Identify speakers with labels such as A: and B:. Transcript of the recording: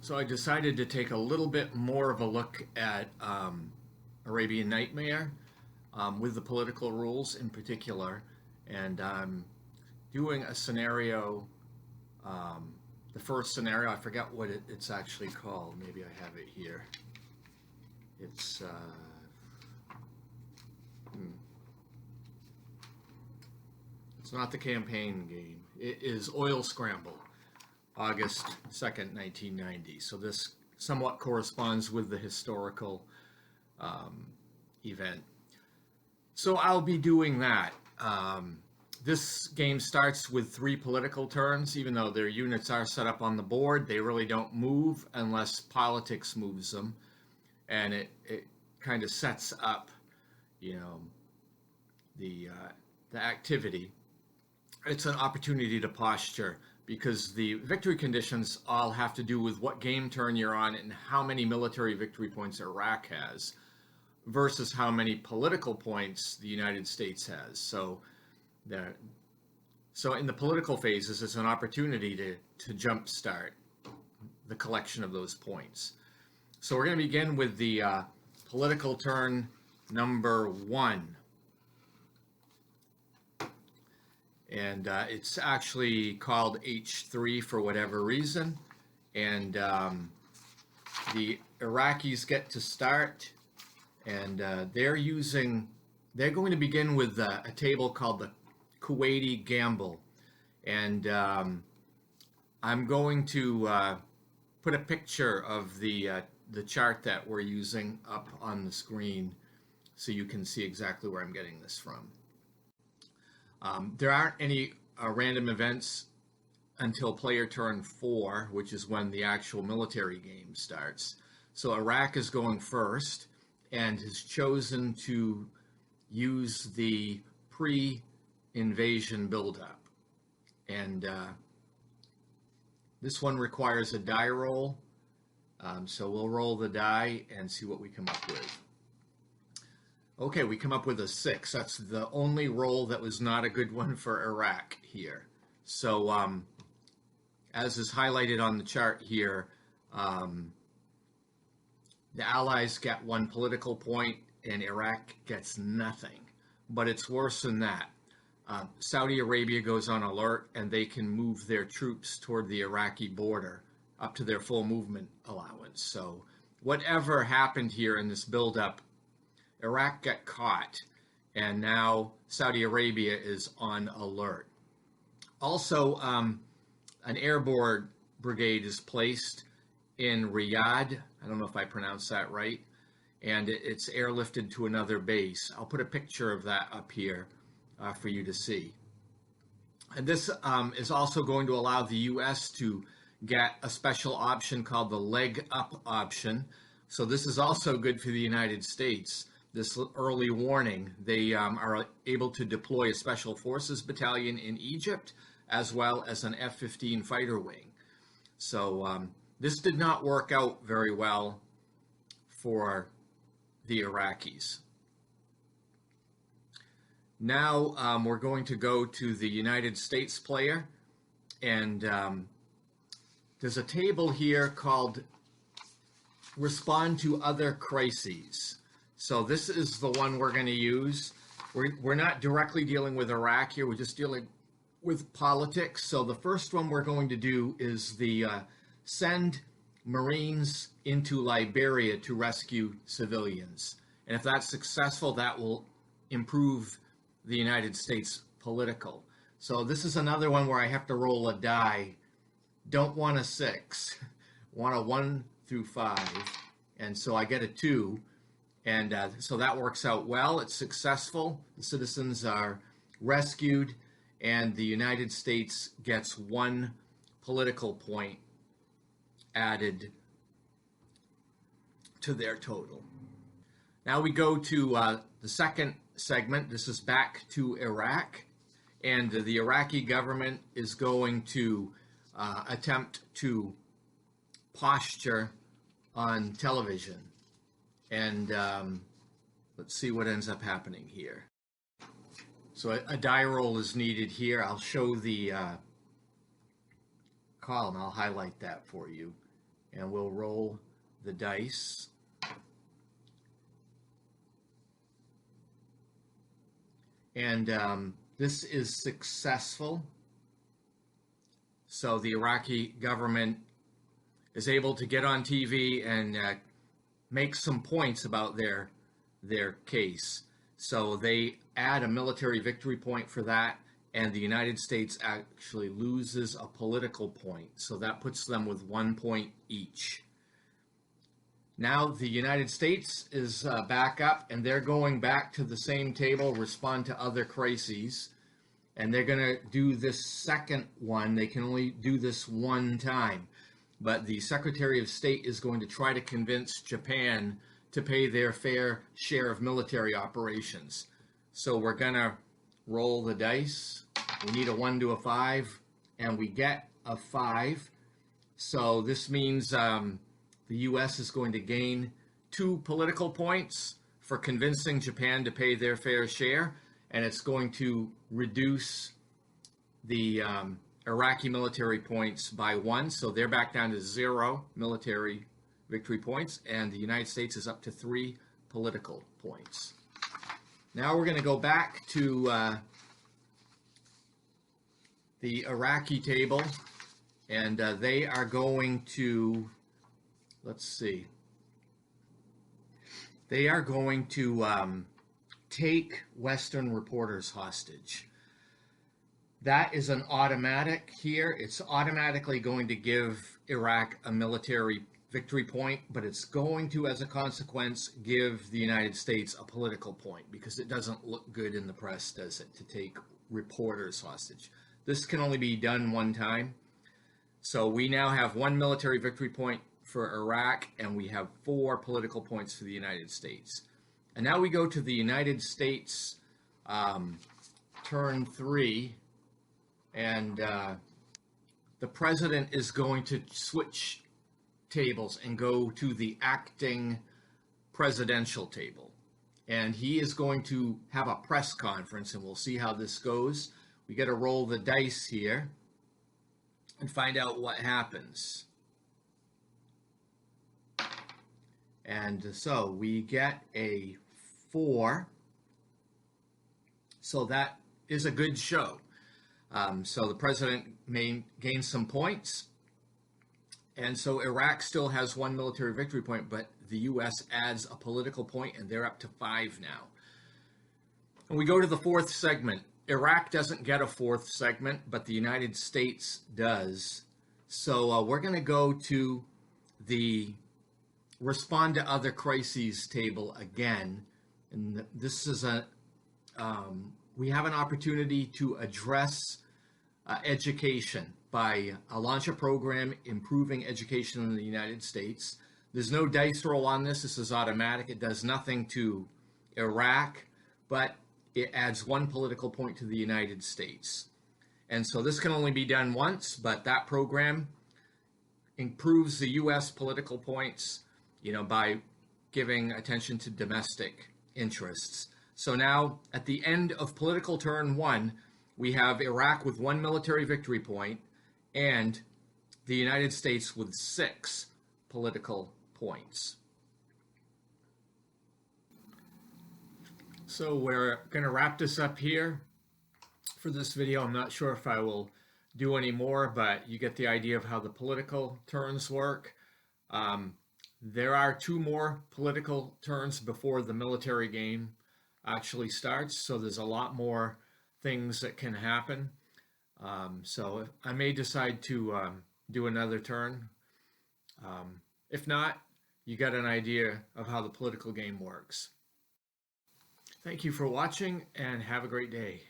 A: So I decided to take a little bit more of a look at Arabian Nightmare with the political rules in particular, and I'm doing a scenario. The first scenario, I forget what it's actually called. Maybe I have it here. It's it's not the campaign game. It is Oil Scramble. August 2nd, 1990. So this somewhat corresponds with the historical event. So I'll be doing that. This game starts with 3 political turns. Even though their units are set up on the board, they really don't move unless politics moves them. And it kind of sets up, the activity. It's an opportunity to posture, because the victory conditions all have to do with what game turn you're on and how many military victory points Iraq has versus how many political points the United States has. So in the political phases, it's an opportunity to jumpstart the collection of those points. So we're going to begin with the political turn number 1. And it's actually called H3 for whatever reason. And the Iraqis get to start, and they're going to begin with a table called the Kuwaiti Gamble. And I'm going to put a picture of the chart that we're using up on the screen so you can see exactly where I'm getting this from. There aren't any random events until player turn 4, which is when the actual military game starts. So Iraq is going first and has chosen to use the pre-invasion buildup. And this one requires a die roll. So we'll roll the die and see what we come up with. Okay, we come up with a 6. That's the only roll that was not a good one for Iraq here. So, as is highlighted on the chart here, the Allies get 1 political point and Iraq gets nothing. But it's worse than that. Saudi Arabia goes on alert and they can move their troops toward the Iraqi border up to their full movement allowance. So, whatever happened here in this buildup, Iraq got caught, and now Saudi Arabia is on alert. Also, an airborne brigade is placed in Riyadh. I don't know if I pronounced that right. And it's airlifted to another base. I'll put a picture of that up here for you to see. And this is also going to allow the U.S. to get a special option called the leg up option. So this is also good for the United States. This early warning, they are able to deploy a special forces battalion in Egypt, as well as an F-15 fighter wing. So this did not work out very well for the Iraqis. Now we're going to go to the United States player, and there's a table here called Respond to Other Crises. So this is the one we're going to use. We're not directly dealing with Iraq here. We're just dealing with politics. So the first one we're going to do is the send Marines into Liberia to rescue civilians. And if that's successful, that will improve the United States political. So this is another one where I have to roll a die. Don't want a 6. Want a 1 through 5. And so I get a 2. And so that works out well. It's successful. The citizens are rescued, and the United States gets 1 political point added to their total. Now we go to the second segment. This is back to Iraq, and the Iraqi government is going to attempt to posture on television. And let's see what ends up happening here. So a die roll is needed here. I'll show the column. I'll highlight that for you. And we'll roll the dice. And this is successful. So the Iraqi government is able to get on TV and make some points about their case. So they add a military victory point for that, and the United States actually loses a political point. So that puts them with 1 point each. Now the United States is back up, and they're going back to the same table, respond to other crises, and they're going to do this second one. They can only do this one time, but the Secretary of State is going to try to convince Japan to pay their fair share of military operations. So we're going to roll the dice. We need a 1 to a 5, and we get a 5. So this means the U.S. is going to gain 2 political points for convincing Japan to pay their fair share, and it's going to reduce the Iraqi military points by 1. So they're back down to 0 military victory points, and the United States is up to 3 political points. Now we're going to go back to the Iraqi table, and they are going to, let's see, they are going to take Western reporters hostage. That is an automatic here. It's automatically going to give Iraq a military victory point, but it's going to, as a consequence, give the United States a political point, because it doesn't look good in the press, does it, to take reporters hostage. This can only be done one time. So we now have 1 military victory point for Iraq, and we have 4 political points for the United States. And now we go to the United States turn 3, and the president is going to switch tables and go to the acting presidential table. And he is going to have a press conference, and we'll see how this goes. We got to roll the dice here and find out what happens. And so we get a 4. So that is a good show. So the president may gain some points. And so Iraq still has 1 military victory point, but the U.S. adds a political point, and they're up to 5 now. And we go to the 4th segment. Iraq doesn't get a 4th segment, but the United States does. So we're going to go to the respond to other crises table again. And this is we have an opportunity to address education by launch a program improving education in the United States. There's no dice roll on this. This is automatic. It does nothing to Iraq, but it adds 1 political point to the United States. And so this can only be done once, but that program improves the U.S. political points, by giving attention to domestic interests. So now, at the end of political turn 1, we have Iraq with 1 military victory point and the United States with 6 political points. So we're going to wrap this up here for this video. I'm not sure if I will do any more, but you get the idea of how the political turns work. There are 2 more political turns before the military game actually starts, so there's a lot more things that can happen. So I may decide to do another turn. If not, you got an idea of how the political game works. Thank you for watching, and have a great day.